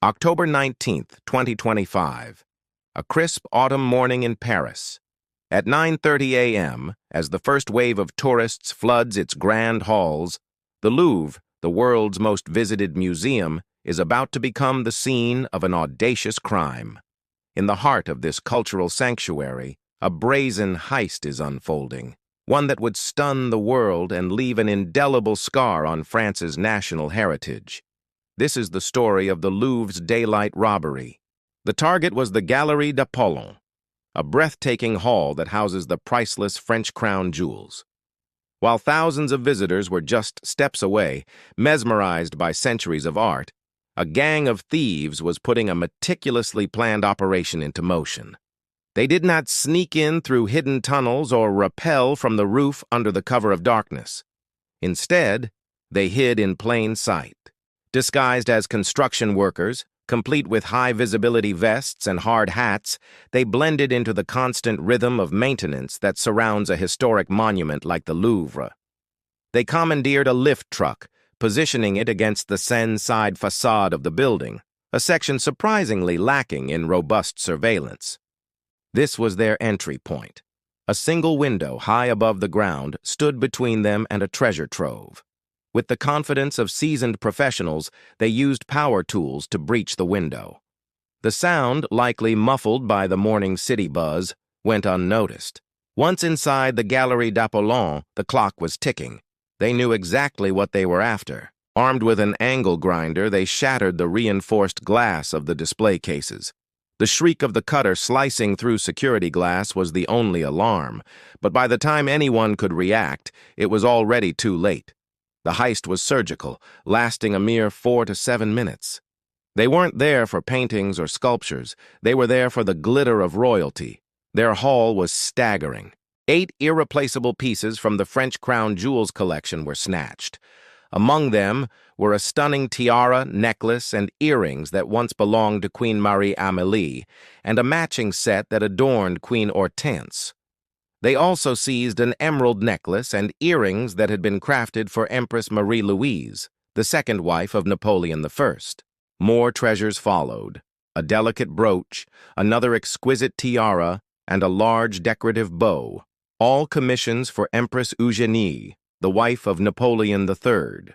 October 19th, 2025. A crisp autumn morning in Paris. At 9:30 a.m., as the first wave of tourists floods its grand halls, the Louvre, the world's most visited museum, is about to become the scene of an audacious crime. In the heart of this cultural sanctuary, a brazen heist is unfolding, one that would stun the world and leave an indelible scar on France's national heritage. This is the story of the Louvre's daylight robbery. The target was the Galerie d'Apollon, a breathtaking hall that houses the priceless French crown jewels. While thousands of visitors were just steps away, mesmerized by centuries of art, a gang of thieves was putting a meticulously planned operation into motion. They did not sneak in through hidden tunnels or rappel from the roof under the cover of darkness. Instead, they hid in plain sight. Disguised as construction workers, complete with high-visibility vests and hard hats, they blended into the constant rhythm of maintenance that surrounds a historic monument like the Louvre. They commandeered a lift truck, positioning it against the Seine-side facade of the building, a section surprisingly lacking in robust surveillance. This was their entry point. A single window high above the ground stood between them and a treasure trove. With the confidence of seasoned professionals, they used power tools to breach the window. The sound, likely muffled by the morning city buzz, went unnoticed. Once inside the Galerie d'Apollon, the clock was ticking. They knew exactly what they were after. Armed with an angle grinder, they shattered the reinforced glass of the display cases. The shriek of the cutter slicing through security glass was the only alarm, but by the time anyone could react, it was already too late. The heist was surgical, lasting a mere 4 to 7 minutes. They weren't there for paintings or sculptures. They were there for the glitter of royalty. Their haul was staggering. 8 irreplaceable pieces from the French crown jewels collection were snatched. Among them were a stunning tiara, necklace, and earrings that once belonged to Queen Marie-Amélie, and a matching set that adorned Queen Hortense. They also seized an emerald necklace and earrings that had been crafted for Empress Marie-Louise, the second wife of Napoleon I. More treasures followed: a delicate brooch, another exquisite tiara, and a large decorative bow, all commissions for Empress Eugénie, the wife of Napoleon III.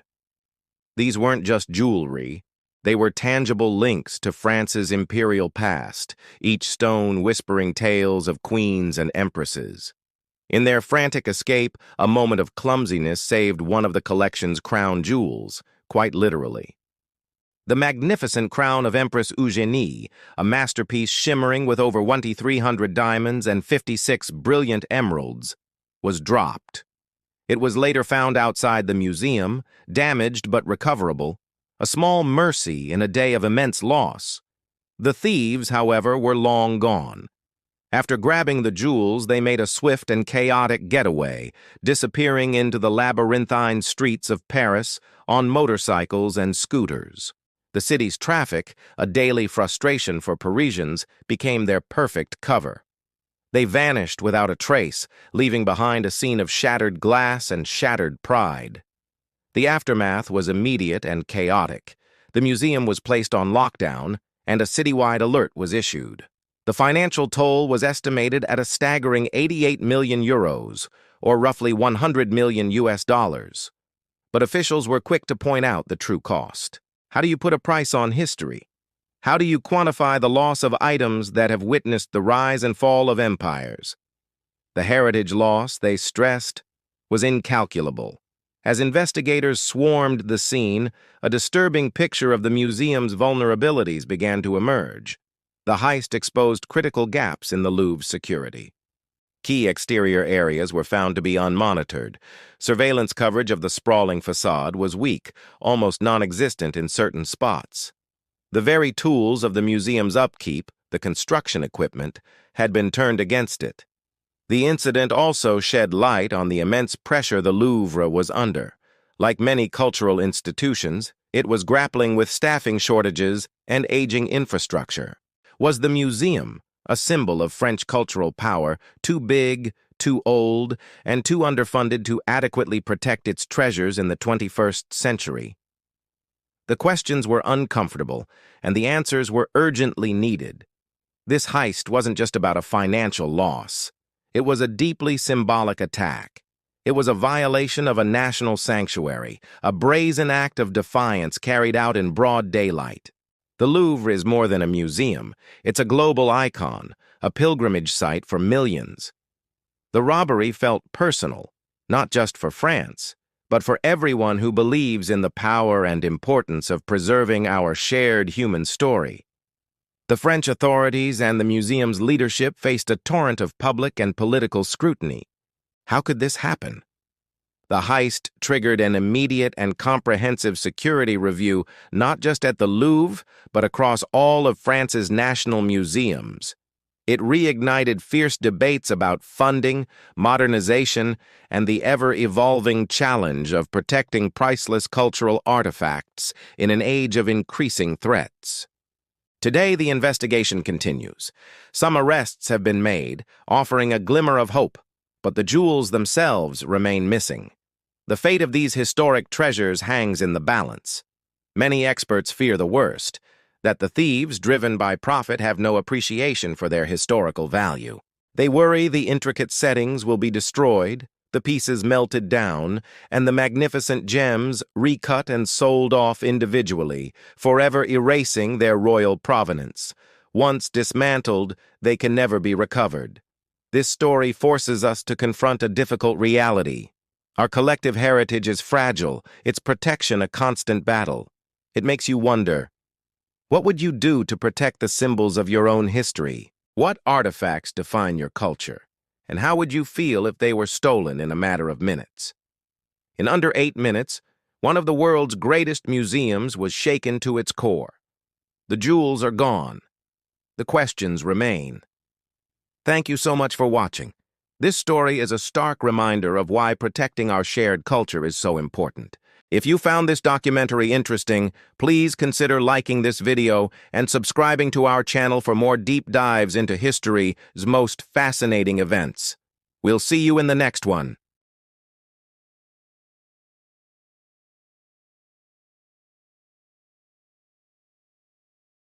These weren't just jewelry. They were tangible links to France's imperial past, each stone whispering tales of queens and empresses. In their frantic escape, a moment of clumsiness saved one of the collection's crown jewels, quite literally. The magnificent crown of Empress Eugénie, a masterpiece shimmering with over 2,300 diamonds and 56 brilliant emeralds, was dropped. It was later found outside the museum, damaged but recoverable, a small mercy in a day of immense loss. The thieves, however, were long gone. After grabbing the jewels, they made a swift and chaotic getaway, disappearing into the labyrinthine streets of Paris on motorcycles and scooters. The city's traffic, a daily frustration for Parisians, became their perfect cover. They vanished without a trace, leaving behind a scene of shattered glass and shattered pride. The aftermath was immediate and chaotic. The museum was placed on lockdown, and a citywide alert was issued. The financial toll was estimated at a staggering 88 million euros, or roughly 100 million US dollars. But officials were quick to point out the true cost. How do you put a price on history? How do you quantify the loss of items that have witnessed the rise and fall of empires? The heritage loss, they stressed, was incalculable. As investigators swarmed the scene, a disturbing picture of the museum's vulnerabilities began to emerge. The heist exposed critical gaps in the Louvre's security. Key exterior areas were found to be unmonitored. Surveillance coverage of the sprawling facade was weak, almost non-existent in certain spots. The very tools of the museum's upkeep, the construction equipment, had been turned against it. The incident also shed light on the immense pressure the Louvre was under. Like many cultural institutions, it was grappling with staffing shortages and aging infrastructure. Was the museum, a symbol of French cultural power, too big, too old, and too underfunded to adequately protect its treasures in the 21st century? The questions were uncomfortable, and the answers were urgently needed. This heist wasn't just about a financial loss. It was a deeply symbolic attack. It was a violation of a national sanctuary, a brazen act of defiance carried out in broad daylight. The Louvre is more than a museum. It's a global icon, a pilgrimage site for millions. The robbery felt personal, not just for France, but for everyone who believes in the power and importance of preserving our shared human story. The French authorities and the museum's leadership faced a torrent of public and political scrutiny. How could this happen? The heist triggered an immediate and comprehensive security review not just at the Louvre, but across all of France's national museums. It reignited fierce debates about funding, modernization, and the ever-evolving challenge of protecting priceless cultural artifacts in an age of increasing threats. Today, the investigation continues. Some arrests have been made, offering a glimmer of hope, but the jewels themselves remain missing. The fate of these historic treasures hangs in the balance. Many experts fear the worst, that the thieves, driven by profit, have no appreciation for their historical value. They worry the intricate settings will be destroyed, the pieces melted down, and the magnificent gems recut and sold off individually, forever erasing their royal provenance. Once dismantled, they can never be recovered. This story forces us to confront a difficult reality. Our collective heritage is fragile, its protection a constant battle. It makes you wonder, what would you do to protect the symbols of your own history? What artifacts define your culture? And how would you feel if they were stolen in a matter of minutes? In under 8 minutes, one of the world's greatest museums was shaken to its core. The jewels are gone. The questions remain. Thank you so much for watching. This story is a stark reminder of why protecting our shared culture is so important. If you found this documentary interesting, please consider liking this video and subscribing to our channel for more deep dives into history's most fascinating events. We'll see you in the next one.